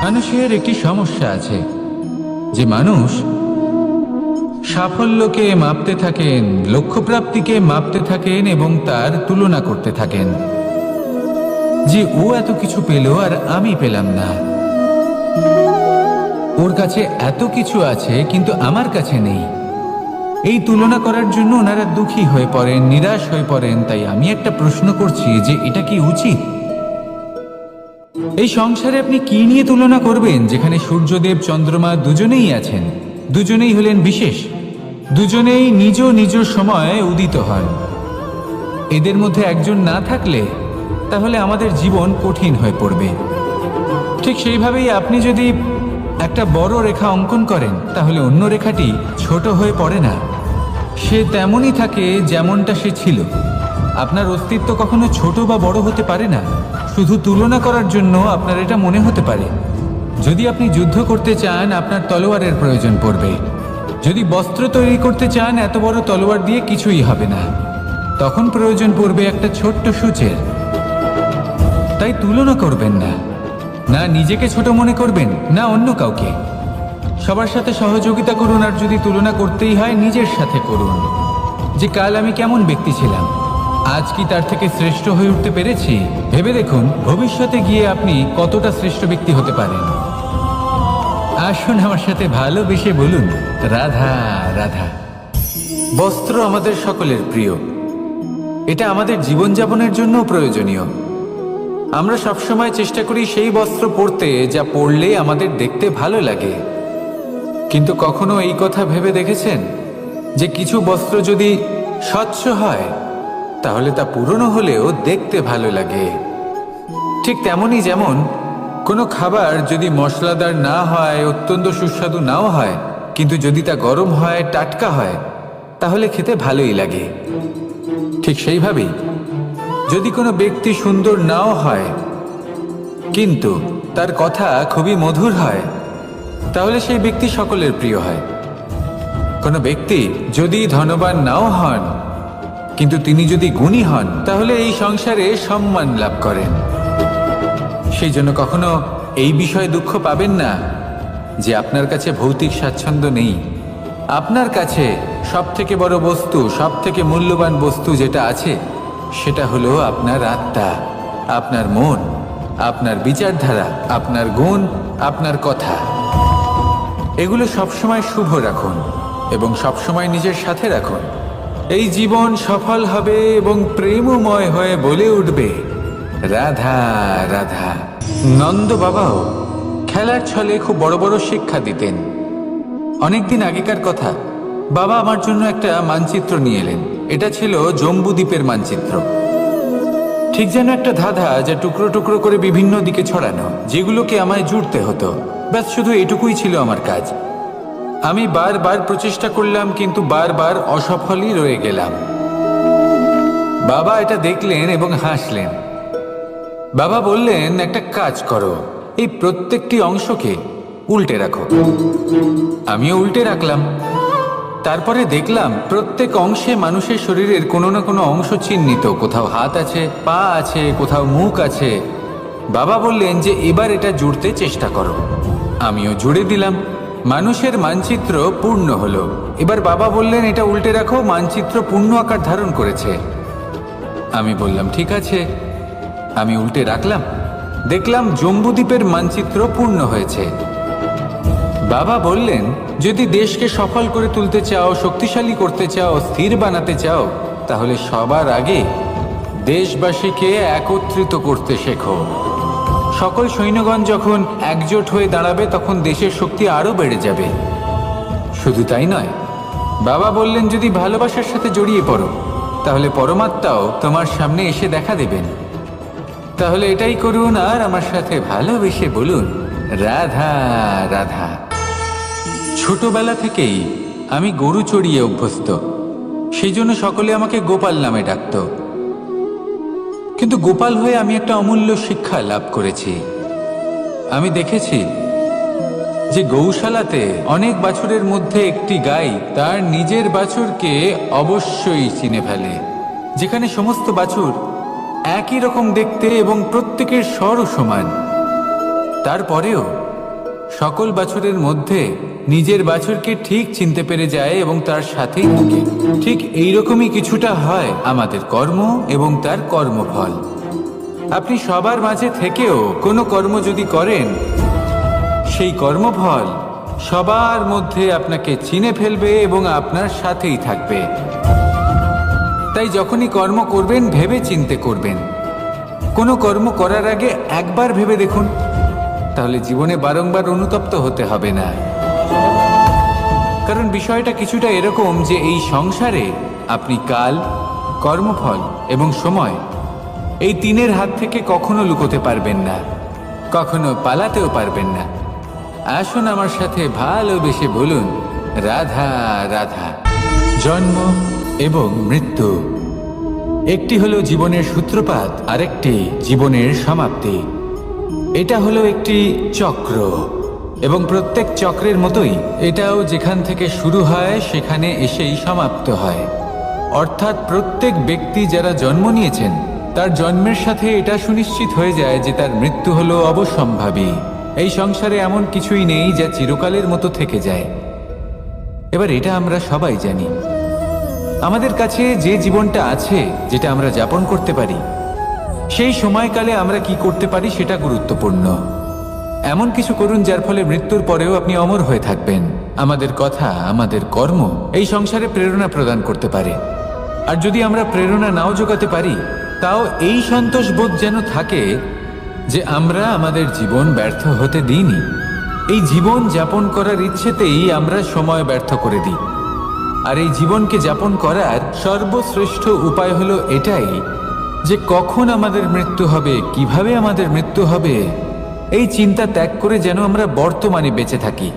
মানুষের একটি সমস্যা আছে যে মানুষ সাফল্যকে মাপতে থাকেন, লক্ষ্যপ্রাপ্তিকে মাপতে থাকেন এবং তার তুলনা করতে থাকেন যে ও এত কিছু পেল আর আমি পেলাম না, ওর কাছে এত কিছু আছে কিন্তু আমার কাছে নেই। এই তুলনা করার জন্য ওনারা দুঃখী হয়ে পড়েন, নিরাশ হয়ে পড়েন। তাই আমি একটা প্রশ্ন করছি যে এটা কি উচিত? এই সংসারে আপনি কি নিয়ে তুলনা করবেন, যেখানে সূর্যদেব চন্দ্রমা দুজনেই আছেন, দুজনেই হলেন বিশেষ, দুজনেই নিজ নিজ সময়ে উদিত হন। এদের মধ্যে একজন না থাকলে তাহলে আমাদের জীবন কঠিন হয়ে পড়বে। ঠিক সেইভাবেই আপনি যদি একটা বড় রেখা অঙ্কন করেন তাহলে অন্য রেখাটি ছোট হয়ে পড়ে না, সে তেমনই থাকে যেমনটা সে ছিল। আপনার অস্তিত্ব কখনো ছোট বা বড় হতে পারে না। শুধু তুলনা করার জন্য আপনার এটা মনে হতে পারে। যদি আপনি যুদ্ধ করতে চান আপনার তলোয়ারের প্রয়োজন পড়বে। যদি বস্ত্র তৈরি করতে চান এত বড় তলোয়ার দিয়ে কিছুই হবে না, তখন প্রয়োজন পড়বে একটা ছোট্ট সূচের। তাই তুলনা করবেন না, না নিজেকে ছোট মনে করবেন না অন্য কাউকে। সবার সাথে সহযোগিতা করুন, আর যদি তুলনা করতেই হয় নিজের সাথে করুন, যে কাল আমি কেমন ব্যক্তি ছিলাম, আজ কি তার থেকে শ্রেষ্ঠ হয়ে উঠতে পেরেছি। ভেবে দেখুন ভবিষ্যতে গিয়ে আপনি কতটা শ্রেষ্ঠ ব্যক্তি হতে পারেন। আসুন আমার সাথে ভালোবেসে বলুন রাধা রাধা। বস্ত্র আমাদের সকলের প্রিয়, এটা আমাদের জীবনযাপনের জন্য প্রয়োজনীয়। আমরা সবসময় চেষ্টা করি সেই বস্ত্র পরতে যা পরলে আমাদের দেখতে ভালো লাগে। কিন্তু কখনো এই কথা ভেবে দেখেছেন যে কিছু বস্ত্র যদি স্বচ্ছ হয় তাহলে তা পুরনো হলেও দেখতে ভালো লাগে? ঠিক তেমনই যেমন কোনো খাবার যদি মশলাদার না হয়, অত্যন্ত সুস্বাদু নাও হয়, কিন্তু যদি তা গরম হয়, টাটকা হয়, তাহলে খেতে ভালোই লাগে। ঠিক সেইভাবেই যদি কোনো ব্যক্তি সুন্দর নাও হয় কিন্তু তার কথা খুবই মধুর হয়, তাহলে সেই ব্যক্তি সকলের প্রিয় হয়। কোনো ব্যক্তি যদি ধনবান নাও হন কিন্তু তিনি যদি গুণী হন, তাহলে এই সংসারে সম্মান লাভ করেন। সেই জন্য কখনো এই বিষয়ে দুঃখ পাবেন না যে আপনার কাছে ভৌতিক স্বাচ্ছন্দ্য নেই। আপনার কাছে সব থেকে বড় বস্তু, সব থেকে মূল্যবান বস্তু যেটা আছে সেটা হলো আপনার আত্মা, আপনার মন, আপনার বিচারধারা, আপনার গুণ, আপনার কথা। এগুলো সবসময় শুভ রাখুন এবং সবসময় নিজের সাথে রাখুন। এই জীবন সফল হবে এবং প্রেমময় হয়ে বলে উঠবে রাধা রাধা। নন্দ বাবাও খেলার ছলে খুব বড় বড় শিক্ষা দিতেন। অনেকদিন আগেকার কথা, বাবা আমার জন্য একটা মানচিত্র নিয়ে এলেন। এটা ছিল জম্বুদ্বীপের মানচিত্র, ঠিক যেন একটা ধাঁধা যা টুকরো টুকরো করে বিভিন্ন দিকে ছড়ানো, যেগুলোকে আমায় জুড়তে হতো। ব্যাস শুধু এটুকুই ছিল আমার কাজ। আমি বারবার প্রচেষ্টা করলাম কিন্তু বারবার অসফলই রয়ে গেলাম। বাবা এটা দেখলেন এবং হাসলেন। বাবা বললেন, একটা কাজ করো, এই প্রত্যেকটি অংশকে উল্টে রাখো। আমিও উল্টে রাখলাম। তারপরে দেখলাম প্রত্যেক অংশে মানুষের শরীরের কোনো না কোনো অংশ চিহ্নিত। কোথাও হাত আছে, পা আছে, কোথাও মুখ আছে। বাবা বললেন যে এবার এটা জুড়তে চেষ্টা করো। আমিও জুড়ে দিলাম। মানুষের মানচিত্র পূর্ণ হলো। এবার বাবা বললেন এটা উল্টে রাখো, মানচিত্র পূর্ণ আকার ধারণ করেছে। আমি বললাম ঠিক আছে। আমি উল্টে রাখলাম, দেখলাম জম্বুদ্বীপের মানচিত্র পূর্ণ হয়েছে। বাবা বললেন, যদি দেশকে সফল করে তুলতে চাও, শক্তিশালী করতে চাও, স্থির বানাতে চাও, তাহলে সবার আগে দেশবাসীকে একত্রিত করতে শেখো। সকল সৈন্যগণ যখন একজোট হয়ে দাঁড়াবে তখন দেশের শক্তি আরো বেড়ে যাবে। শুধু তাই নয়, বাবা বললেন যদি ভালোবাসার সাথে জড়িয়ে পড়ো তাহলে পরমাত্মাও তোমার সামনে এসে দেখা দেবেন। তাহলে এটাই করুন আর আমার সাথে ভালোবেসে বলুন রাধা রাধা। ছোটবেলা থেকেই আমি গরু চড়িয়ে অভ্যস্ত, সেই জন্য সকলে আমাকে গোপাল নামে ডাকত। কিন্তু গোপাল হয়ে আমি একটা অমূল্য শিক্ষা লাভ করেছি। আমি দেখেছি যে গৌশালাতে অনেক বাছুরের মধ্যে একটি গাই তার নিজের বাছুরকে অবশ্যই চিনে ফেলে। যেখানে সমস্ত বাছুর একই রকম দেখতে এবং প্রত্যেকের স্বরও সমান, তারপরেও সকল বাছুরের মধ্যে নিজের বাছুরকে ঠিক চিনতে পেরে যায় এবং তার সাথেই থাকে। ঠিক এইরকমই কিছুটা হয় আমাদের কর্ম এবং তার কর্মফল। আপনি সবার মাঝে থেকেও কোনো কর্ম যদি করেন, সেই কর্মফল সবার মধ্যে আপনাকে চিনে ফেলবে এবং আপনার সাথেই থাকবে। তাই যখনই কর্ম করবেন ভেবে চিন্তে করবেন। কোনো কর্ম করার আগে একবার ভেবে দেখুন, তাহলে জীবনে বারংবার অনুতপ্ত হতে হবে না। কারণ বিষয়টা কিছুটা এরকম যে এই সংসারে আপনি কাল, কর্মফল এবং সময়, এই তিনের হাত থেকে কখনো লুকোতে পারবেন না, কখনো পালাতেও পারবেন না। আসুন আমার সাথে ভালোবেসে বলুন, রাধা রাধা। জন্ম এবং মৃত্যু, একটি হলো জীবনের সূত্রপাত, আরেকটি জীবনের সমাপ্তি। এটা হলো একটি চক্র এবং প্রত্যেক চক্রের মতোই এটাও যেখান থেকে শুরু হয় সেখানে এসেই সমাপ্ত হয়। অর্থাৎ প্রত্যেক ব্যক্তি যারা জন্ম নিয়েছেন তার জন্মের সাথে এটা সুনিশ্চিত হয়ে যায় যে তার মৃত্যু হলো অবশ্যম্ভাবী। এই সংসারে এমন কিছুই নেই যা চিরকালের মতো থেকে যায়। এবার এটা আমরা সবাই জানি। আমাদের কাছে যে জীবনটা আছে, যেটা আমরা যাপন করতে পারি, সেই সময়কালে আমরা কি করতে পারি সেটা গুরুত্বপূর্ণ। এমন কিছু করুন যার ফলে মৃত্যুর পরেও আপনি অমর হয়ে থাকবেন। আমাদের কথা, আমাদের কর্ম এই সংসারে প্রেরণা প্রদান করতে পারে। আর যদি আমরা প্রেরণা নাও জোগাতে পারি, তাও এই সন্তোষ বোধ যেন থাকে যে আমরা আমাদের জীবন ব্যর্থ হতে দিইনি। এই জীবন যাপন করার ইচ্ছেতেই আমরা সময় ব্যর্থ করে দিই। আর এই জীবনকে যাপন করার সর্বশ্রেষ্ঠ উপায় হলো এটাই যে কখন আমাদের মৃত্যু হবে, কিভাবে আমাদের মৃত্যু হবে, এই চিন্তা ত্যাগ করে যেন আমরা বর্তমানে বেঁচে থাকি,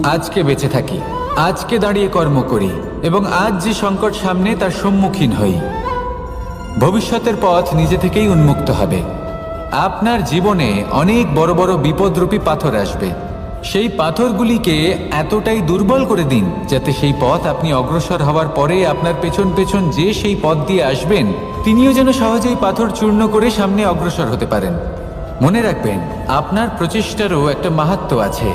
আজকে বেঁচে থাকি, আজকে দাঁড়িয়ে কর্ম করি এবং আজ যে সংকট সামনে তার সম্মুখীন হই। ভবিষ্যতের পথ নিজে থেকেই উন্মুক্ত হবে। আপনার জীবনে অনেক বড় বড় বিপদরূপী পাথর আসবে। সেই পাথরগুলিকে এতটাই দুর্বল করে দিন যাতে সেই পথ আপনি অগ্রসর হওয়ার পরে আপনার পেছন পেছন যে সেই পথ দিয়ে আসবেন তিনিও যেন সহজেই পাথর চূর্ণ করে সামনে অগ্রসর হতে পারেন। মনে রাখবেন, আপনার প্রচেষ্টারও একটা মাহাত্ম্য আছে।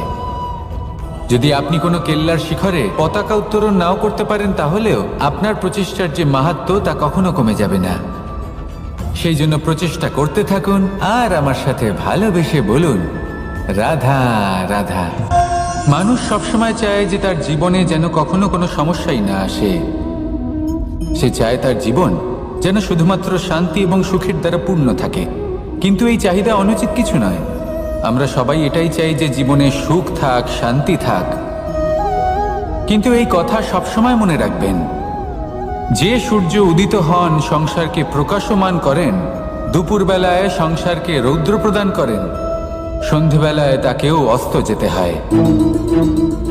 যদি আপনি কোনো কেল্লার শিখরে পতাকা উত্তোলন নাও করতে পারেন, তাহলেও আপনার প্রচেষ্টার যে মাহাত্ম্য তা কখনো কমে যাবে না। সেই জন্য প্রচেষ্টা করতে থাকুন আর আমার সাথে ভালোবেসে বলুন, রাধা রাধা। মানুষ সবসময় চায় যে তার জীবনে যেন কখনো কোনো সমস্যাই না আসে। সে চায় তার জীবন যেন শুধুমাত্র শান্তি এবং সুখের দ্বারা পূর্ণ থাকে। কিন্তু এই চাহিদা অনুচিত কিছু নয়। আমরা সবাই এটাই চাই যে জীবনে সুখ থাক, শান্তি থাক। কিন্তু এই কথা সবসময় মনে রাখবেন, যে সূর্য উদিত হন সংসারকে প্রকাশমান করেন, দুপুরবেলায় সংসারকে রৌদ্র প্রদান করেন, সন্ধেবেলায় তাকেও অস্ত যেতে হয়।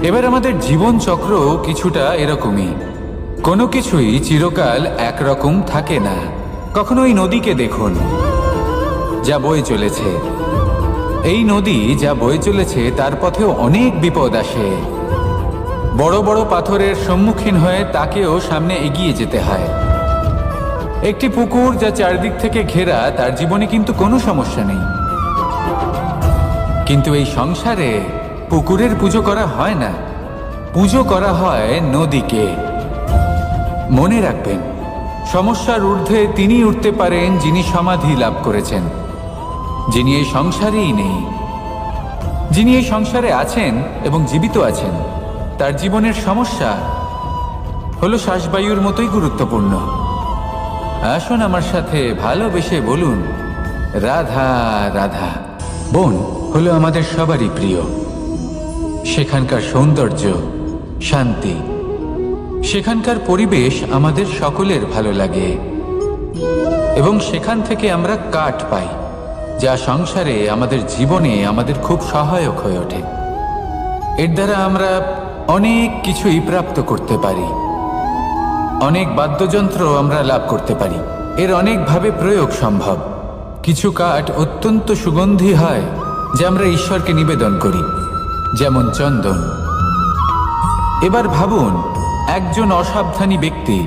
এবার আমাদের জীবন চক্র কিছুটা এরকমই। কোনো কিছুই চিরকাল একরকম থাকে না। কখনো এই নদীকে দেখুন যা বয়ে চলেছে। এই নদী যা বয়ে চলেছে তার পথেও অনেক বিপদ আসে। বড় বড় পাথরের সম্মুখীন হয়ে তাকেও সামনে এগিয়ে যেতে হয়। একটি পুকুর যা চারদিক থেকে ঘেরা, তার জীবনে কিন্তু কোনো সমস্যা নেই। কিন্তু এই সংসারে পুকুরের পুজো করা হয় না, পুজো করা হয় নদীকে। মনে রাখবেন, সমস্যার ঊর্ধ্বে তিনি উঠতে পারেন যিনি সমাধি লাভ করেছেন, যিনি এই সংসারেই নেই। যিনি এই সংসারে আছেন এবং জীবিত আছেন, তার জীবনের সমস্যা হলো শ্বাসবায়ুর মতোই গুরুত্বপূর্ণ। আসুন আমার সাথে ভালোবেসে বলুন, রাধা রাধা। বন হলো আমাদের সবারই প্রিয়। সেখানকার সৌন্দর্য, শান্তি, সেখানকার পরিবেশ আমাদের সকলের ভালো লাগে এবং সেখান থেকে আমরা কাঠ পাই, যা সংসারে আমাদের জীবনে আমাদের খুব সহায়ক হয়ে ওঠে। এর দ্বারা আমরা অনেক কিছুই প্রাপ্ত করতে পারি। অনেক বাদ্যযন্ত্র আমরা লাভ করতে পারি। এর অনেকভাবে প্রয়োগ সম্ভব। কিছু কাঠ অত্যন্ত সুগন্ধি হয় যা আমরা ঈশ্বরকে নিবেদন করি, যেমন চন্দন। এবার ভাবুন, একজন অসাবধানী ব্যক্তি,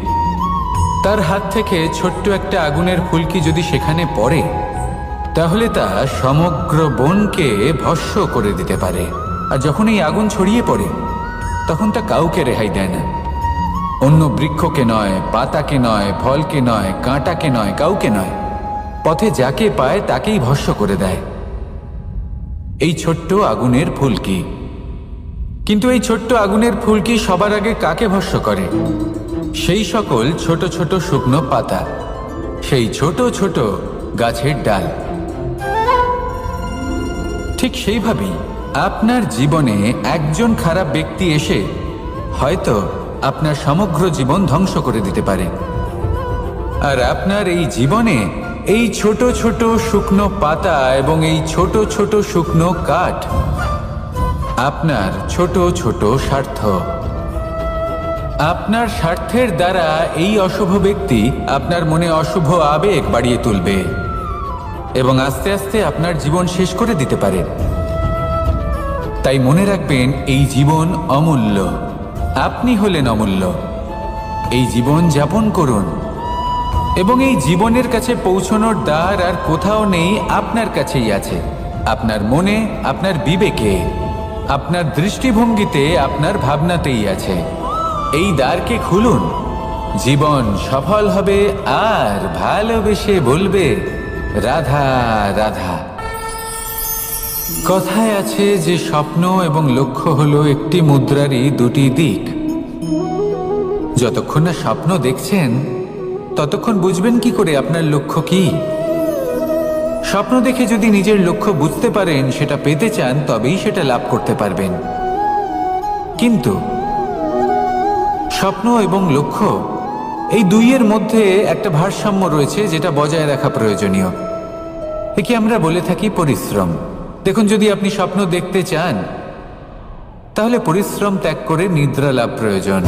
তার হাত থেকে ছোট্ট একটা আগুনের ফুলকি যদি সেখানে পড়ে, তাহলে তা সমগ্র বনকে ভস্ম করে দিতে পারে। আর যখন এই আগুন ছড়িয়ে পড়ে তখন তা কাউকে রেহাই দেয় না। অন্য বৃক্ষকে নয়, পাতাকে নয়, ফলকে নয়, কাঁটাকে নয়, কাউকে নয়, পথে যাকে পায় তাকেই ভস্ম করে দেয়। এই ছোট্ট আগুনের ফুলকি। কিন্তু এই ছোট্ট আগুনের ফুলকি সবার আগে কাকে ভস্ম করে? সেই সকল ছোট ছোট শুকনো পাতা, সেই ছোট ছোট গাছের ডাল। ঠিক সেইভাবেই আপনার জীবনে একজন খারাপ ব্যক্তি এসে হয়তো আপনার সমগ্র জীবন ধ্বংস করে দিতে পারে। আর আপনার এই জীবনে এই ছোট ছোট শুকনো পাতা এবং এই ছোট ছোট শুকনো কাঠ আপনার ছোট ছোট স্বার্থ। আপনার স্বার্থের দ্বারা এই অশুভ ব্যক্তি আপনার মনে অশুভ আবেগ বাড়িয়ে তুলবে এবং আস্তে আস্তে আপনার জীবন শেষ করে দিতে পারে। তাই মনে রাখবেন, এই জীবন অমূল্য। আপনি হলেন অমূল্য। এই জীবন যাপন করুন এবং এই জীবনের কাছে পৌঁছানোর দ্বার আর কোথাও নেই, আপনার কাছেই আছে। আপনার মনে, আপনার বিবেকে, আপনার দৃষ্টিভঙ্গিতে, আপনার ভাবনাতেই আছে। এই দ্বারকে খুলুন। জীবন সফল হবে আর ভালোবেসে বলবে, রাধা রাধা। কথায় আছে যে স্বপ্ন এবং লক্ষ্য হলো একটি মুদ্রারই দুটি দিক। যতক্ষণ না স্বপ্ন দেখছেন ততক্ষণ বুঝবেন কি করে আপনার লক্ষ্য কি? স্বপ্ন দেখে যদি নিজের লক্ষ্য বুঝতে পারেন, সেটা পেতে চান, তবেই সেটা লাভ করতে পারবেন। কিন্তু স্বপ্ন এবং লক্ষ্য এই দুইয়ের মধ্যে একটা ভারসাম্য রয়েছে, যেটা বজায় রাখা প্রয়োজনীয়। একে আমরা বলে থাকি পরিশ্রম। দেখুন, যদি আপনি স্বপ্ন দেখতে চান তাহলে পরিশ্রম ত্যাগ করে নিদ্রা লাভ প্রয়োজন।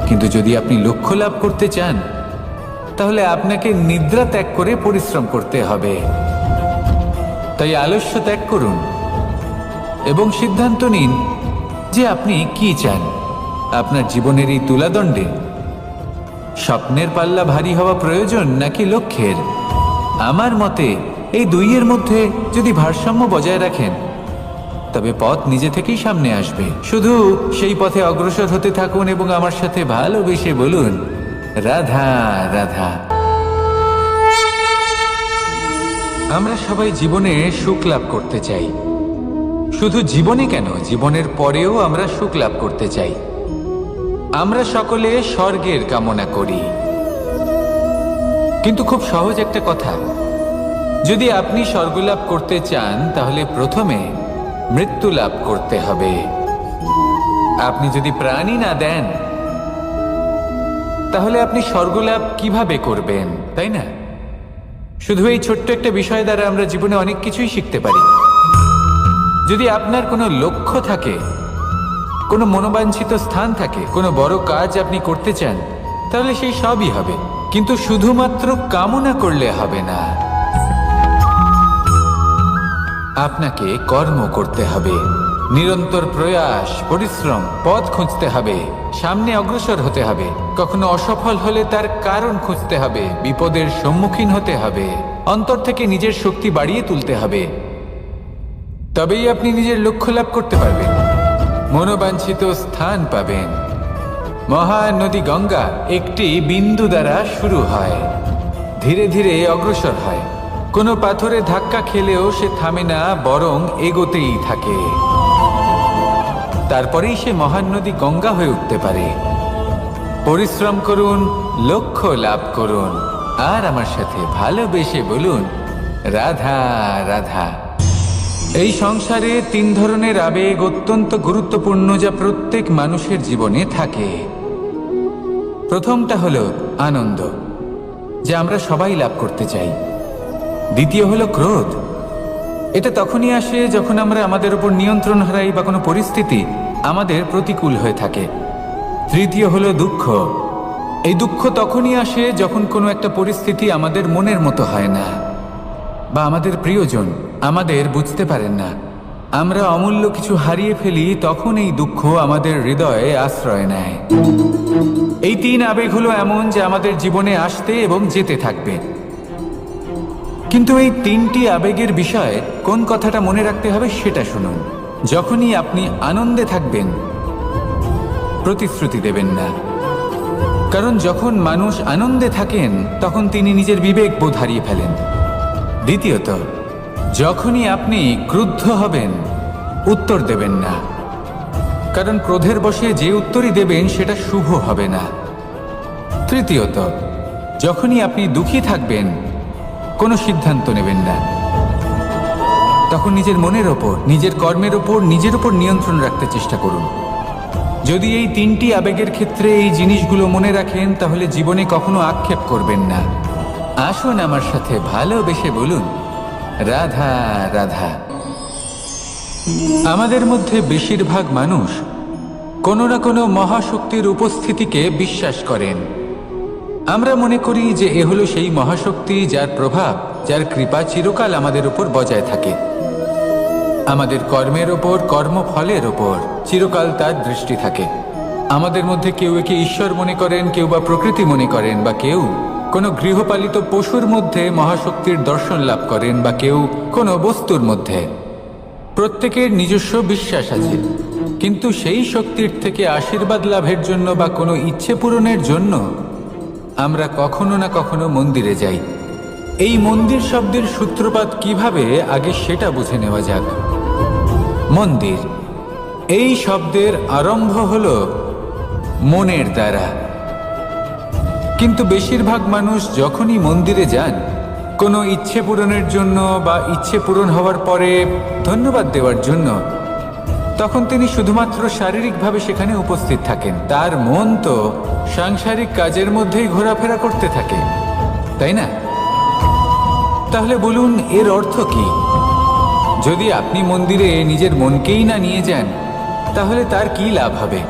কিন্তু যদি আপনি লক্ষ্য লাভ করতে চান তাহলে আপনাকে নিদ্রা ত্যাগ করে পরিশ্রম করতে হবে। তাই আলস্য ত্যাগ করুন এবং সিদ্ধান্ত নিন যে আপনি কি চান। আপনার জীবনের এই তুলাদণ্ডে স্বপ্নের পাল্লা ভারী হওয়া প্রয়োজন নাকি লক্ষ্যের? আমার মতে এই দুইয়ের মধ্যে যদি ভারসাম্য বজায় রাখেন তবে পথ নিজে থেকেই সামনে আসবে। শুধু সেই পথে অগ্রসর হতে থাকুন এবং আমার সাথে ভালোবেসে বলুন, রাধা রাধা। আমরা সবাই জীবনে সুখ লাভ করতে চাই। শুধু জীবনে কেন, জীবনের পরেও আমরা সুখ লাভ করতে চাই। আমরা সকলে স্বর্গের কামনা করি। কিন্তু খুব সহজ একটা কথা, যদি আপনি স্বর্গ লাভ করতে চান তাহলে প্রথমে মৃত্যু লাভ করতে হবে। আপনি যদি প্রাণই না দেন তাহলে আপনি স্বর্গ লাভ কিভাবে করবেন, তাই না? শুধু এই ছোট্ট একটা বিষয় দ্বারা আমরা জীবনে অনেক কিছুই শিখতে পারি। যদি আপনার কোনো লক্ষ্য থাকে, কোনো মনোবাঞ্ছিত স্থান থাকে, কোনো বড় কাজ আপনি করতে চান, তাহলে সেই সবই হবে। কিন্তু শুধুমাত্র কামনা করলে হবে না, আপনাকে কর্ম করতে হবে। নিরন্তর প্রয়াস, পরিশ্রম, পথ খুঁজতে হবে, সামনে অগ্রসর হতে হবে। কখনো অসফল হলে তার কারণ খুঁজতে হবে, বিপদের সম্মুখীন হতে হবে, অন্তর থেকে নিজের শক্তি বাড়িয়ে তুলতে হবে। তবেই আপনি নিজের লক্ষ্য লাভ করতে পারবেন, মনোবাঞ্ছিত স্থান পাবেন। মহান নদী গঙ্গা একটি বিন্দু দ্বারা শুরু হয়, ধীরে ধীরে অগ্রসর হয়। কোনো পাথরে ধাক্কা খেলেও সে থামে না, বরং এগোতেই থাকে। তারপরেই সে মহান নদী গঙ্গা হয়ে উঠতে পারে। পরিশ্রম করুন, লক্ষ্য লাভ করুন, আর আমার সাথে ভালোবেসে বলুন, রাধা রাধা। এই সংসারে তিন ধরনের আবেগ অত্যন্ত গুরুত্বপূর্ণ, যা প্রত্যেক মানুষের জীবনে থাকে। প্রথমটা হলো আনন্দ, যা আমরা সবাই লাভ করতে চাই। দ্বিতীয় হলো ক্রোধ। এটা তখনই আসে যখন আমরা আমাদের উপর নিয়ন্ত্রণ হারাই বা কোনো পরিস্থিতি আমাদের প্রতিকূল হয়ে থাকে। তৃতীয় হলো দুঃখ। এই দুঃখ তখনই আসে যখন কোনো একটা পরিস্থিতি আমাদের মনের মতো হয় না, বা আমাদের প্রিয়জন আমাদের বুঝতে পারেন না। আমরা অমূল্য কিছু হারিয়ে ফেলি, তখন এই দুঃখ আমাদের হৃদয়ে আশ্রয় নেয়। এই তিন আবেগ হলো এমন যে আমাদের জীবনে আসতে এবং যেতে থাকবে। কিন্তু এই তিনটি আবেগের বিষয়ে কোন কথাটা মনে রাখতে হবে সেটা শুনুন। যখনই আপনি আনন্দে থাকবেন, প্রতিশ্রুতি দেবেন না, কারণ যখন মানুষ আনন্দে থাকেন তখন তিনি নিজের বিবেক বোধ হারিয়ে ফেলেন। দ্বিতীয়ত, যখনই আপনি ক্রুদ্ধ হবেন, উত্তর দেবেন না, কারণ ক্রোধের বশে যে উত্তরই দেবেন সেটা শুভ হবে না। তৃতীয়ত, যখনই আপনি দুঃখী থাকবেন, কোনো সিদ্ধান্ত নেবেন না, তখন নিজের মনের ওপর, নিজের কর্মের ওপর, নিজের ওপর নিয়ন্ত্রণ রাখতে চেষ্টা করুন। যদি এই তিনটি আবেগের ক্ষেত্রে এই জিনিসগুলো মনে রাখেন, তাহলে জীবনে কখনো আক্ষেপ করবেন না। আসুন আমার সাথে ভালোবেসে বলুন, রাধা রাধা। আমাদের মধ্যে বেশিরভাগ মানুষ কোনো না কোনো মহাশক্তির উপস্থিতিকে বিশ্বাস করেন। আমরা মনে করি যে এ হলো সেই মহাশক্তি যার প্রভাব, যার কৃপা চিরকাল আমাদের উপর বজায় থাকে। আমাদের কর্মের ওপর, কর্মফলের ওপর চিরকাল তার দৃষ্টি থাকে। আমাদের মধ্যে কেউ একে ঈশ্বর মনে করেন, কেউ বা প্রকৃতি মনে করেন, বা কেউ কোনো গৃহপালিত পশুর মধ্যে মহাশক্তির দর্শন লাভ করেন, বা কেউ কোনো বস্তুর মধ্যে। প্রত্যেকের নিজস্ব বিশ্বাস আছে, কিন্তু সেই শক্তির থেকে আশীর্বাদ লাভের জন্য বা কোনো ইচ্ছে পূরণের জন্য আমরা কখনো না কখনো মন্দিরে যাই। এই মন্দির শব্দের সূত্রপাত কিভাবে, আগে সেটা বুঝে নেওয়া যাক। মন্দির এই শব্দের আরম্ভ হলো মনের দ্বারা, কিন্তু বেশিরভাগ মানুষ যখনই মন্দিরে যান কোনো ইচ্ছে পূরণের জন্য বা ইচ্ছে পূরণ হওয়ার পরে ধন্যবাদ দেওয়ার জন্য, তখন তিনি শুধুমাত্র শারীরিকভাবে সেখানে উপস্থিত থাকেন। তার মন তো সাংসারিক কাজের মধ্যেই ঘোরাফেরা করতে থাকে, তাই না? তাহলে বলুন, এর অর্থ কি? যদি আপনি মন্দিরে নিজের মনকেই না নিয়ে যান, তাহলে তার কি লাভ হবে?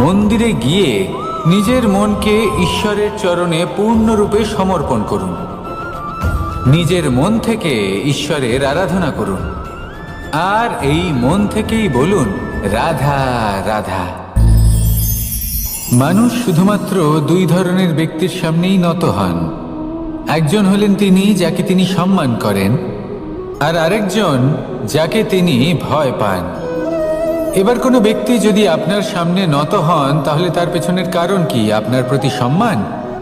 মন্দিরে গিয়ে নিজের মনকে ঈশ্বরের চরণে পূর্ণরূপে সমর্পণ করুন। নিজের মন থেকে ঈশ্বরের আরাধনা করুন, আর এই মন থেকেই বলুন, রাধা রাধা। মানুষ শুধুমাত্র দুই ধরনের ব্যক্তির সামনেই নত হন। একজন হলেন তিনি যাকে তিনি সম্মান করেন, আর আরেকজন যাকে তিনি ভয় পান। এবার কোনো ব্যক্তি যদি আপনার সামনে নত হন, তাহলে তার পেছনের কারণ কি? আপনার প্রতি সম্মান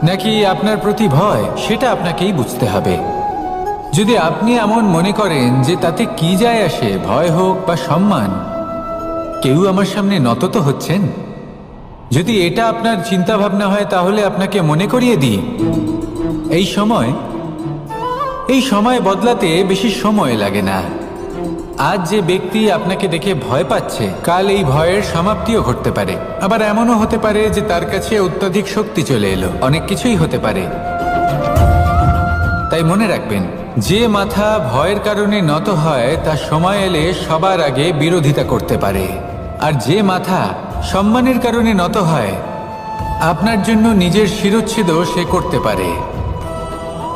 নাকি আপনার প্রতি ভয়? সেটা আপনাকেই বুঝতে হবে। যদি আপনি এমন মনে করেন যে তাতে কি যায় আসে, ভয় হোক বা সম্মান, কেউ আমার সামনে নত তো হচ্ছেন, যদি এটা আপনার চিন্তা ভাবনা হয়, তাহলে আপনাকে মনে করিয়ে দিই, এই সময় বদলাতে বেশি সময় লাগে না। আজ যে ব্যক্তি আপনাকে দেখে ভয় পাচ্ছে, কাল এই ভয়ের সমাপ্তিও ঘটতে পারে। আবার এমনও হতে পারে যে তার কাছে অত্যধিক শক্তি চলে এলো। অনেক কিছুই হতে পারে। তাই মনে রাখবেন, যে মাথা ভয়ের কারণে নত হয় তা সময় এলে সবার আগে বিরোধিতা করতে পারে, আর যে মাথা সম্মানের কারণে নত হয় আপনার জন্য নিজের শিরচ্ছেদও সে করতে পারে।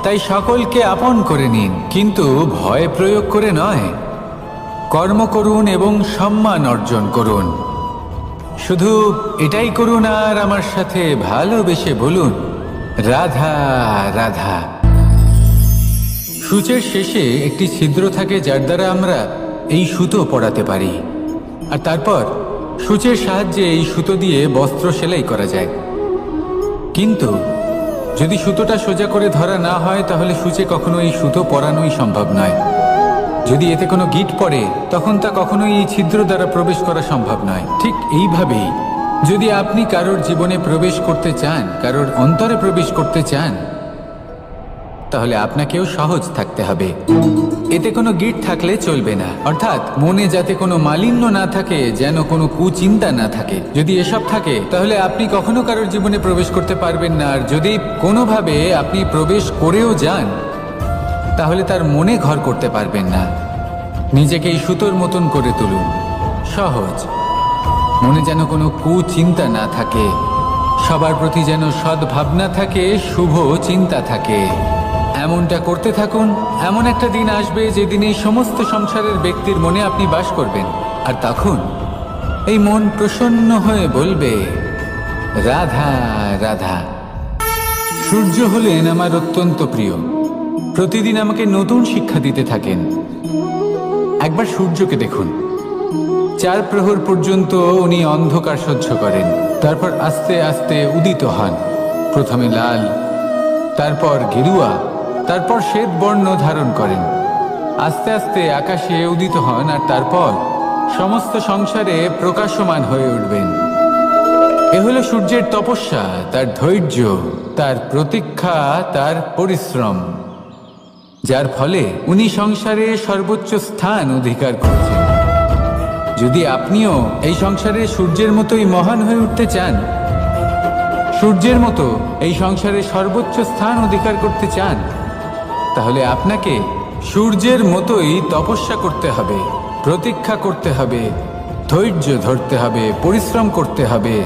তাই সকলকে আপন করে নিন, কিন্তু ভয় প্রয়োগ করে নয়। কর্ম করুন এবং সম্মান অর্জন করুন। শুধু এটাই করুন, আর আমার সাথে ভালোবেসে বলুন, রাধা রাধা। সূচের শেষে একটি ছিদ্র থাকে, যার দ্বারা আমরা এই সুতো পরাতে পারি, আর তারপর সূচের সাহায্যে এই সুতো দিয়ে বস্ত্র সেলাই করা যায়। কিন্তু যদি সুতোটা সোজা করে ধরা না হয়, তাহলে সূচে কখনো এই সুতো পরানোই সম্ভব নয়। যদি এতে কোনো গিঁট পড়ে, তখন তা কখনোই এই ছিদ্র দ্বারা প্রবেশ করা সম্ভব নয়। ঠিক এইভাবেই যদি আপনি কারোর জীবনে প্রবেশ করতে চান, কারোর অন্তরে প্রবেশ করতে চান, তাহলে আপনাকেও সহজ থাকতে হবে। এতে কোনো গিঁট থাকলে চলবে না, অর্থাৎ মনে যাতে কোনো মালিন্য না থাকে, যেন কোনো কুচিন্তা না থাকে। যদি এসব থাকে, তাহলে আপনি কখনো কারোর জীবনে প্রবেশ করতে পারবেন না। আর যদি কোনোভাবে আপনি প্রবেশ করেও যান, তাহলে তার মনে ঘর করতে পারবেন না। নিজেকে এই সুতোর মতন করে তুলুন, সহজ। মনে যেন কোনো কুচিন্তা না থাকে, সবার প্রতি যেন সদ্ভাবনা থাকে, শুভ চিন্তা থাকে। এমনটা করতে থাকুন। এমন একটা দিন আসবে যেদিন এই সমস্ত সংসারের ব্যক্তির মনে আপনি বাস করবেন, আর তখন এই মন প্রসন্ন হয়ে বলবে, রাধা রাধা। সূর্য হলেন আমার অত্যন্ত প্রিয়। প্রতিদিন আমাকে নতুন শিক্ষা দিতে থাকেন। একবার সূর্যকে দেখুন, 4 প্রহর পর্যন্ত উনি অন্ধকার সহ্য করেন, তারপর আস্তে আস্তে উদিত হন। প্রথমে লাল, তারপর গেরুয়া, তারপর শ্বেত বর্ণ ধারণ করেন। আস্তে আস্তে আকাশে উদিত হন আর তারপর সমস্ত সংসারে প্রকাশমান হয়ে উঠবেন। এ হলো সূর্যের তপস্যা, তার ধৈর্য, তার প্রতীক্ষা, তার পরিশ্রম, যার ফলে উনি সংসারে সর্বোচ্চ স্থান অধিকার করছেন। যদি আপনিও এই সংসারে সূর্যের মতোই মহান হয়ে উঠতে চান, সূর্যের মতো এই সংসারে সর্বোচ্চ স্থান অধিকার করতে চান, তাহলে আপনাকে সূর্যের মতোই তপস্যা করতে হবে, প্রতীক্ষা করতে হবে, ধৈর্য ধরতে হবে, পরিশ্রম করতে হবে।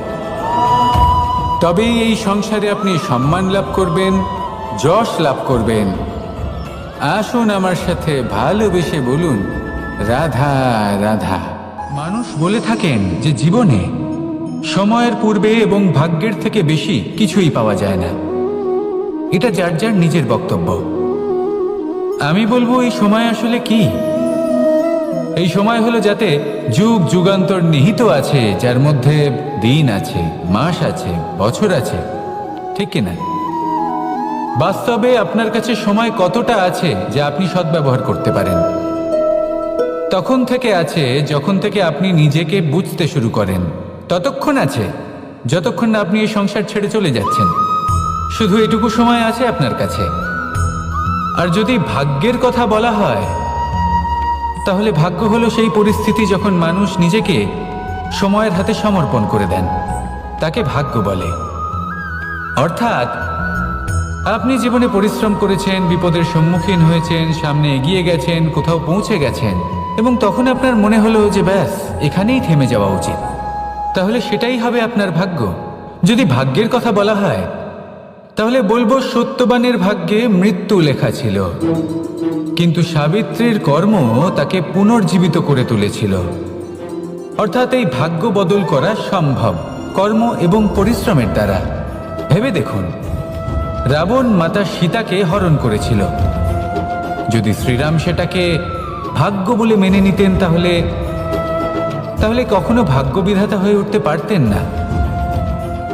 তবেই এই সংসারে আপনি সম্মান লাভ করবেন, যশ লাভ করবেন। আসুন আমার সাথে ভালোবেসে বলুন, রাধা রাধা। মানুষ বলে থাকেন যে জীবনে সময়ের পূর্বে এবং ভাগ্যের থেকে বেশি কিছুই পাওয়া যায় না। এটা যার যার নিজের বক্তব্য। আমি বলবো এই সময় আসলে কি? এই সময় হলো যাতে যুগ যুগান্তর নিহিত আছে, যার মধ্যে দিন আছে, মাস আছে, বছর আছে, ঠিক কিনা? বাস্তবে আপনার কাছে সময় কতটা আছে যা আপনি সদ্ব্যবহার করতে পারেন? তখন থেকে আছে যখন থেকে আপনি নিজেকে বুঝতে শুরু করেন। ততক্ষণ আছে যতক্ষণ না আপনি এই সংসার ছেড়ে চলে যাচ্ছেন। শুধু এটুকু সময় আছে আপনার কাছে। আর যদি ভাগ্যের কথা বলা হয়, তাহলে ভাগ্য হলো সেই পরিস্থিতি যখন মানুষ নিজেকে সময়ের হাতে সমর্পণ করে দেন, তাকে ভাগ্য বলে। অর্থাৎ আপনি জীবনে পরিশ্রম করেছেন, বিপদের সম্মুখীন হয়েছেন, সামনে এগিয়ে গেছেন, কোথাও পৌঁছে গেছেন, এবং তখন আপনার মনে হলো যে ব্যাস এখানেই থেমে যাওয়া উচিত। তাহলে সেটাই হবে আপনার ভাগ্য। যদি ভাগ্যের কথা বলা হয়, তাহলে বলবো সত্যবানের ভাগ্যে মৃত্যু লেখা ছিল, কিন্তু সাবিত্রীর কর্ম তাকে পুনর্জীবিত করে তুলেছিল। অর্থাৎ এই ভাগ্য বদল করা সম্ভব কর্ম এবং পরিশ্রমের দ্বারা। ভেবে দেখুন, রাবণ মাতা সীতাকে হরণ করেছিল। যদি শ্রীরাম সেটাকে ভাগ্য বলে মেনে নিতেন, তাহলে কখনো ভাগ্য বিধাতা হয়ে উঠতে পারতেন না।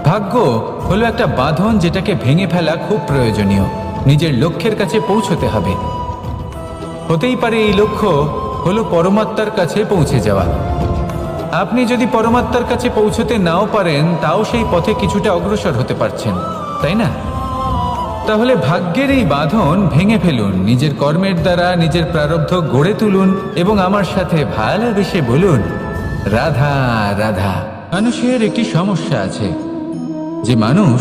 ভাগ্য হলো একটা বাঁধন যেটাকে ভেঙে ফেলা খুব প্রয়োজনীয়। নিজের লক্ষ্যের কাছে পৌঁছতে হবে। হতেই পারে এই লক্ষ্য হলো পরমাত্মার কাছে পৌঁছে যাওয়া। আপনি যদি পরমাত্মার কাছে পৌঁছতে নাও পারেন, তাও সেই পথে কিছুটা অগ্রসর হতে পারছেন, তাই না? তাহলে ভাগ্যের এই বাঁধন ভেঙে ফেলুন, নিজের কর্মের দ্বারা নিজের প্রারব্ধ গড়ে তুলুন এবং আমার সাথে ভালোবেসে বলুন, রাধা রাধা। মানুষের একটি সমস্যা আছে যে মানুষ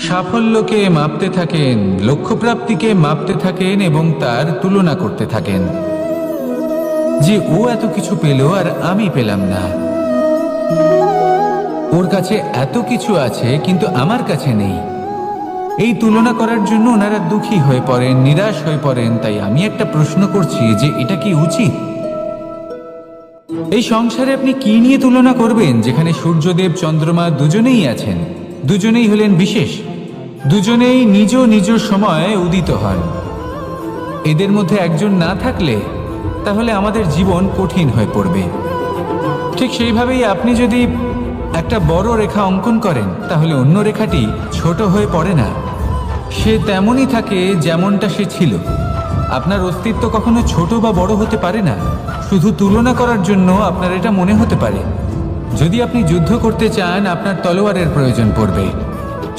সাফল্যকে মাপতে থাকেন, লক্ষ্যপ্রাপ্তিকে মাপতে থাকেন এবং তার তুলনা করতে থাকেন যে ও এত কিছু পেল আর আমি পেলাম না, ওর কাছে এত কিছু আছে কিন্তু আমার কাছে নেই। এই তুলনা করার জন্য ওনারা দুঃখী হয়ে পড়েন, নিরাশ হয়ে পড়েন। তাই আমি একটা প্রশ্ন করছি যে এটা কি উচিত? এই সংসারে আপনি কি নিয়ে তুলনা করবেন, যেখানে সূর্যদেব চন্দ্রমা দুজনেই আছেন, দুজনেই হলেন বিশেষ, দুজনেই নিজ নিজ সময়ে উদিত হন। এদের মধ্যে একজন না থাকলে তাহলে আমাদের জীবন কঠিন হয়ে পড়বে। ঠিক সেইভাবেই আপনি যদি একটা বড় রেখা অঙ্কন করেন, তাহলে অন্য রেখাটি ছোট হয়ে পড়ে না, সে তেমনই থাকে যেমনটা সে ছিল। আপনার অস্তিত্ব কখনো ছোট বা বড় হতে পারে না। শুধু তুলনা করার জন্য আপনার এটা মনে হতে পারে। যদি আপনি যুদ্ধ করতে চান, আপনার তলোয়ারের প্রয়োজন পড়বে।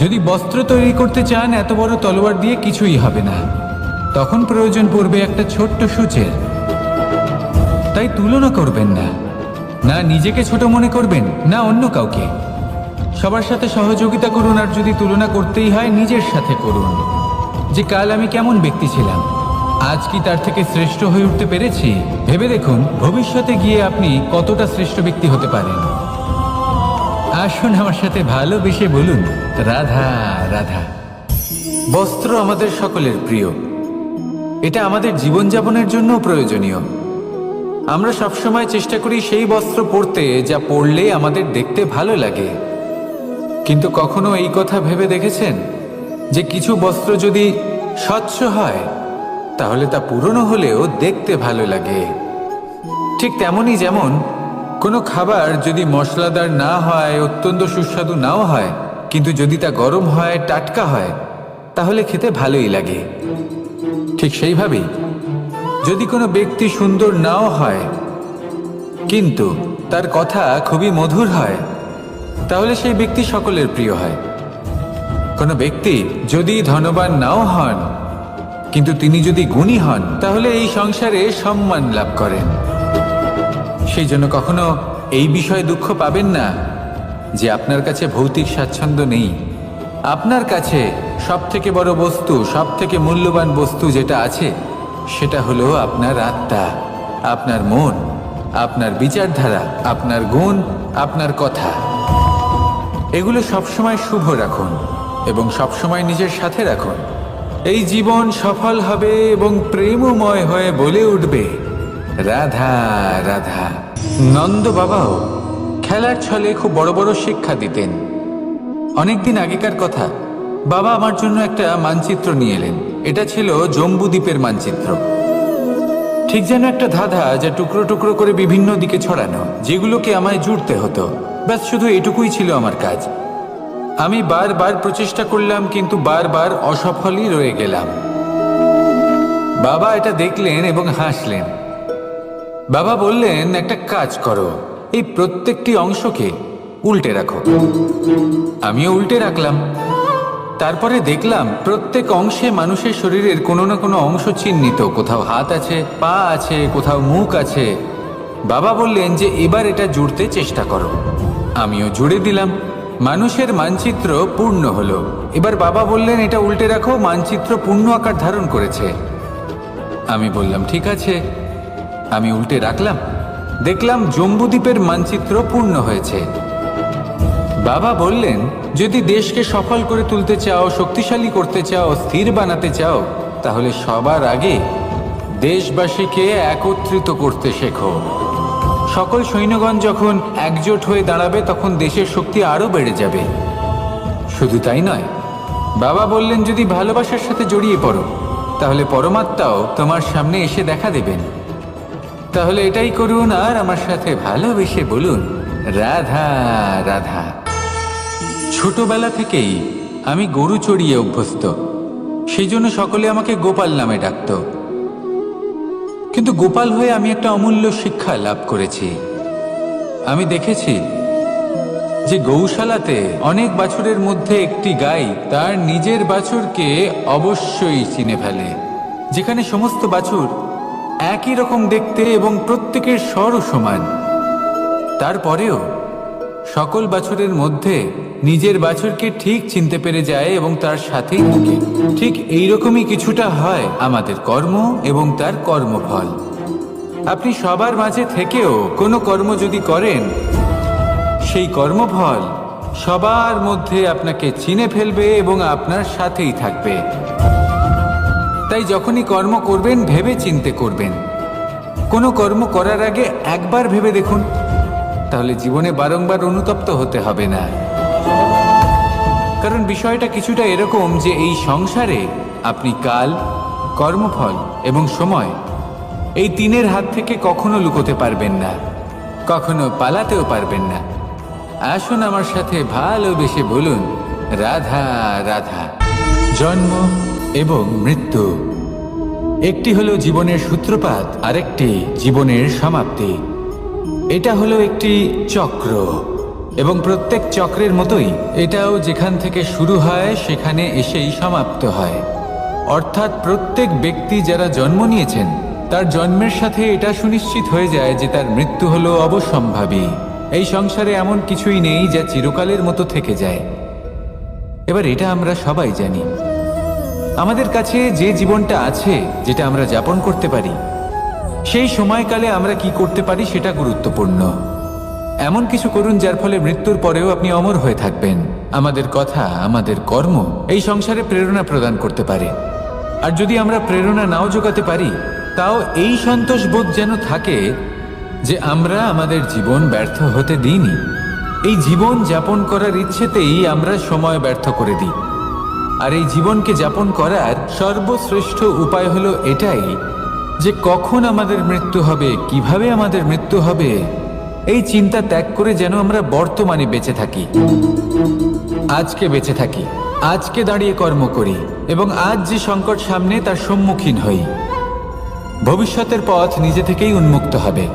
যদি বস্ত্র তৈরি করতে চান, এত বড় তলোয়ার দিয়ে কিছুই হবে না, তখন প্রয়োজন পড়বে একটা ছোট্ট সূচের। তাই তুলনা করবেন না, না নিজেকে ছোট মনে করবেন, না অন্য কাউকে। সবার সাথে সহযোগিতা করুন, আর যদি তুলনা করতেই হয় নিজের সাথে করুন, যে কাল আমি কেমন ব্যক্তি ছিলাম, আজ কি তার থেকে শ্রেষ্ঠ হয়ে উঠতে পেরেছি? ভেবে দেখুন ভবিষ্যতে গিয়ে আপনি কতটা শ্রেষ্ঠ ব্যক্তি হতে পারেন। আসুন আমার সাথে ভালোবেসে বলুন, রাধা রাধা। বস্ত্র আমাদের সকলের প্রিয়, এটা আমাদের জীবনযাপনের জন্য প্রয়োজনীয়। আমরা সবসময় চেষ্টা করি সেই বস্ত্র পরতে যা পরলে আমাদের দেখতে ভালো লাগে। কিন্তু কখনো এই কথা ভেবে দেখেছেন যে কিছু বস্ত্র যদি স্বচ্ছ হয় তাহলে তা পুরনো হলেও দেখতে ভালো লাগে। ঠিক তেমনই যেমন কোনো খাবার যদি মশলাদার না হয়, অত্যন্ত সুস্বাদু নাও হয়, কিন্তু যদি তা গরম হয়, টাটকা হয়, তাহলে খেতে ভালোই লাগে। ঠিক সেইভাবেই যদি কোনো ব্যক্তি সুন্দর নাও হয় কিন্তু তার কথা খুবই মধুর হয়, তাহলে সেই ব্যক্তি সকলের প্রিয় হয়। কোনো ব্যক্তি যদি ধনবান নাও হন কিন্তু তিনি যদি গুণী হন, তাহলে এই সংসারে সম্মান লাভ করেন। সেই জন্য কখনো এই বিষয়ে দুঃখ পাবেন না যে আপনার কাছে ভৌতিক স্বাচ্ছন্দ্য নেই। আপনার কাছে সব থেকে বড় বস্তু, সব থেকে মূল্যবান বস্তু যেটা আছে, সেটা হলো আপনার আত্মা, আপনার মন, আপনার বিচারধারা, আপনার গুণ, আপনার কথা। এগুলো সবসময় শুভ রাখুন এবং সবসময় নিজের সাথে রাখুন। এই জীবন সফল হবে এবং প্রেমময় হয়ে বলে উঠবে, রাধা রাধা। নন্দ বাবাও খেলার ছলে খুব বড় বড় শিক্ষা দিতেন। অনেকদিন আগেকার কথা, বাবা আমার জন্য একটা মানচিত্র নিয়ে এলেন। এটা ছিল জম্বুদ্বীপের মানচিত্র। ঠিক যেন একটা ধাঁধা, যা টুকরো টুকরো করে বিভিন্ন দিকে ছড়ানো, যেগুলোকে আমায় জুড়তে হতো। ব্যাস শুধু এটুকুই ছিল আমার কাজ। আমি বারবার প্রচেষ্টা করলাম, কিন্তু বারবার অসফলই রয়ে গেলাম। বাবা এটা দেখলেন এবং হাসলেন। বাবা বললেন, একটা কাজ করো, এই প্রত্যেকটি অংশকে উল্টে রাখো। আমিও উল্টে রাখলাম। তারপরে দেখলাম প্রত্যেক অংশে মানুষের শরীরের কোনো না কোনো অংশ চিহ্নিত। কোথাও হাত আছে, পা আছে, কোথাও মুখ আছে। বাবা বললেন যে এবার এটা জুড়তে চেষ্টা করো। আমিও জুড়ে দিলাম। মানুষের মানচিত্র পূর্ণ হলো। এবার বাবা বললেন, এটা উল্টে রাখো। মানচিত্র পূর্ণ আকার ধারণ করেছে। আমি বললাম, ঠিক আছে। আমি উল্টে রাখলাম। দেখলাম জম্বুদ্বীপের মানচিত্র পূর্ণ হয়েছে। বাবা বললেন, যদি দেশকে সফল করে তুলতে চাও, শক্তিশালী করতে চাও, স্থির বানাতে চাও, তাহলে সবার আগে দেশবাসীকে একত্রিত করতে শেখো। সকল সৈন্যগণ যখন একজোট হয়ে দাঁড়াবে, তখন দেশের শক্তি আরো বেড়ে যাবে। শুধু তাই নয়, বাবা বললেন, যদি ভালোবাসার সাথে জড়িয়ে পড়ো, তাহলে পরমাত্মাও তোমার সামনে এসে দেখা দেবেন। তাহলে এটাই করুন আর আমার সাথে ভালোবেসে বলুন, রাধা রাধা। ছোটবেলা থেকেই আমি গরু চড়িয়ে অভ্যস্ত। সেই জন্য সকলে আমাকে গোপাল নামে ডাকত। কিন্তু গোপাল হয়ে আমি একটা অমূল্য শিক্ষা লাভ করেছি। আমি দেখেছি যে গৌশালাতে অনেক বাছুরের মধ্যে একটি গাই তার নিজের বাছুরকে অবশ্যই চিনে ফেলে। যেখানে সমস্ত বাছুর একই রকম দেখতে এবং প্রত্যেকের স্বরও সমান, তারপরেও সকল বাছুরের মধ্যে নিজের বাছুরকে ঠিক চিনতে পেরে যায় এবং তার সাথেই থাকে। ঠিক এইরকমই কিছুটা হয় আমাদের কর্ম এবং তার কর্মফল। আপনি সবার মাঝে থেকেও কোনো কর্ম যদি করেন, সেই কর্মফল সবার মধ্যে আপনাকে চিনে ফেলবে এবং আপনার সাথেই থাকবে। তাই যখনই কর্ম করবেন, ভেবে চিন্তে করবেন। কোনো কর্ম করার আগে একবার ভেবে দেখুন, তাহলে জীবনে বারংবার অনুতপ্ত হতে হবে না। কারণ বিষয়টা কিছুটা এরকম যে এই সংসারে আপনি কাল, কর্মফল এবং সময়, এই তিনের হাত থেকে কখনো লুকোতে পারবেন না, কখনো পালাতেও পারবেন না। আসুন আমার সাথে ভালোবেসে বলুন, রাধা রাধা। জন্ম এবং মৃত্যু, একটি হলো জীবনের সূত্রপাত, আরেকটি জীবনের সমাপ্তি। এটা হলো একটি চক্র এবং প্রত্যেক চক্রের মতোই এটাও যেখান থেকে শুরু হয় সেখানে এসেই সমাপ্ত হয়। অর্থাৎ প্রত্যেক ব্যক্তি যারা জন্ম নিয়েছেন, তার জন্মের সাথে এটা সুনিশ্চিত হয়ে যায় যে তার মৃত্যু হলো অবশ্যম্ভাবী। এই সংসারে এমন কিছুই নেই যা চিরকালের মতো থেকে যায়। এবার এটা আমরা সবাই জানি। আমাদের কাছে যে জীবনটা আছে, যেটা আমরা যাপন করতে পারি, সেই সময়কালে আমরা কি করতে পারি সেটা গুরুত্বপূর্ণ। এমন কিছু করুন যার ফলে মৃত্যুর পরেও আপনি অমর হয়ে থাকবেন। আমাদের কথা, আমাদের কর্ম এই সংসারে প্রেরণা প্রদান করতে পারে। আর যদি আমরা প্রেরণা নাও জোগাতে পারি, তাও এই সন্তোষ বোধ যেন থাকে যে আমরা আমাদের জীবন ব্যর্থ হতে দিইনি। এই জীবন যাপন করার ইচ্ছেতেই আমরা সময় ব্যর্থ করে দিই। আর এই জীবনকে যাপন করার সর্বশ্রেষ্ঠ উপায় হলো এটাই যে কখন আমাদের মৃত্যু হবে, কিভাবে আমাদের মৃত্যু হবে, এই চিন্তা ত্যাগ করে যেন আমরা বর্তমানে বেঁচে থাকি, আজকে বেঁচে থাকি, আজকে দাঁড়িয়ে কর্ম করি এবং আজ যে সংকট সামনে তার সম্মুখীন হই। ভবিষ্যতের পথ নিজে থেকেই উন্মুক্ত হবে।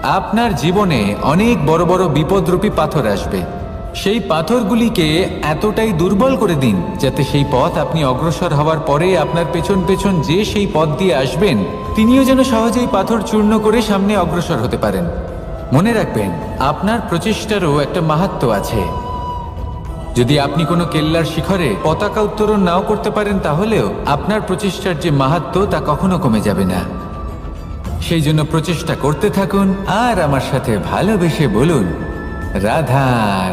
আপনার জীবনে অনেক বড় বড় বিপদরূপী পাথর আসবে। সেই পাথরগুলিকে এতটাই দুর্বল করে দিন যাতে সেই পথ আপনি অগ্রসর হওয়ার পরে আপনার পেছন পেছন যে সেই পথ দিয়ে আসবেন তিনিও যেন সহজেই পাথর চূর্ণ করে সামনে অগ্রসর হতে পারেন। মনে রাখবেন, আপনার প্রচেষ্টারও একটা মাহাত্ম্য আছে। যদি আপনি কোনো কেল্লার শিখরে পতাকা উত্তোলন নাও করতে পারেন, তাহলেও আপনার প্রচেষ্টার যে মাহাত্ম্য তা কখনো কমে যাবে না। সেই জন্য প্রচেষ্টা করতে থাকুন আর আমার সাথে ভালোবেসে বলুন, রাধা।